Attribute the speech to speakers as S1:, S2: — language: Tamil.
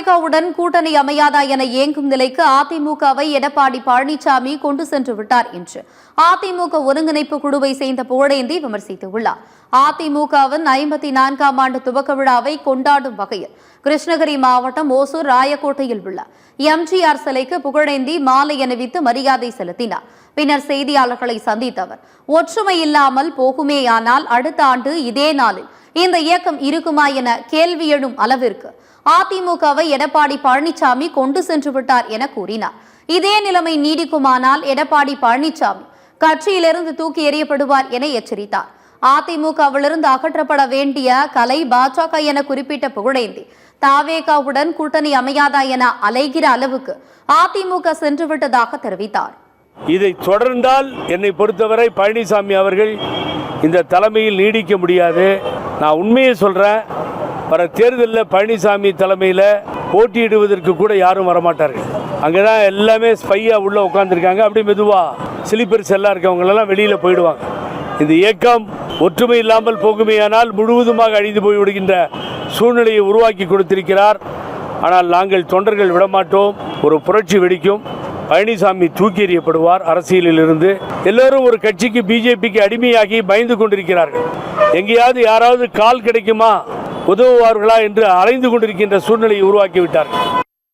S1: தாவேகாவுடன் கூட்டணி அமையாதா என ஏங்கும் நிலைக்கு அதிமுகவை எடப்பாடி பழனிசாமி கொண்டு சென்று விட்டார் என்று அதிமுக ஒருங்கிணைப்பு குழுவை சேர்ந்த புகழேந்தி விமர்சித்துள்ளார். அதிமுகவின் 54ஆம் ஆண்டு துவக்க விழாவை கொண்டாடும் வகையில் கிருஷ்ணகிரி மாவட்டம் ஓசூர் ராயக்கோட்டையில் உள்ள எம்ஜிஆர் சிலைக்கு புகழேந்தி மாலை அணிவித்து மரியாதை செலுத்தினார். பின்னர் செய்தியாளர்களை சந்தித்த அவர், ஒற்றுமை இல்லாமல் போகுமேயானால் அடுத்த ஆண்டு இதே நாளில் இந்த இயக்கம் இருக்குமா என கேள்வி எழும் அளவிற்கு அதிமுகவை எடப்பாடி பழனிசாமி கொண்டு சென்று விட்டார் என கூறினார். இதே நிலைமை நீடிக்குமானால் எடப்பாடி பழனிசாமி கட்சியிலிருந்து தூக்கி எறியப்படுவார் என எச்சரித்தார். அதிமுகவிலிருந்து அகற்றப்பட வேண்டிய கலை பாஜக என குறிப்பிட்ட புகழேந்தி, தாவேகாவுடன் கூட்டணி அமையாதா என அலைகிற அளவுக்கு அதிமுக சென்றுவிட்டதாக தெரிவித்தார்.
S2: இதை தொடர்ந்தால் என்னை பொறுத்தவரை பழனிசாமி அவர்கள் இந்த தலைமையில் நீடிக்க முடியாது. நான் உண்மையை சொல்றேன், வர தேர்தலில் பழனிசாமி தலைமையில் போட்டியிடுவதற்கு கூட யாரும் வரமாட்டார்கள். அங்கேதான் எல்லாமே ஸ்பையா உள்ள உட்காந்துருக்காங்க. அப்படி மெதுவாக ஸ்லீப்பர் செல்லாக இருக்கவங்களெல்லாம் வெளியில் போயிடுவாங்க. இந்த இயக்கம் ஒற்றுமை இல்லாமல் போகுமேயானால் முழுவதுமாக அழிந்து போய்விடுகின்ற சூழ்நிலையை உருவாக்கி கொடுத்திருக்கிறார். ஆனால் நாங்கள் தொண்டர்கள் விடமாட்டோம். ஒரு புரட்சி வெடிக்கும். பழனிசாமி தூக்கி எறியப்படுவார் அரசியலில் இருந்து. எல்லோரும் ஒரு கட்சிக்கு பிஜேபிக்கு அடிமையாகி பயந்து கொண்டிருக்கிறார்கள். எங்கேயாவது யாராவது கால் கிடைக்குமா, உதவுவார்களா என்று அலைந்து கொண்டிருக்கின்ற சூழ்நிலையை உருவாக்கிவிட்டார்கள்.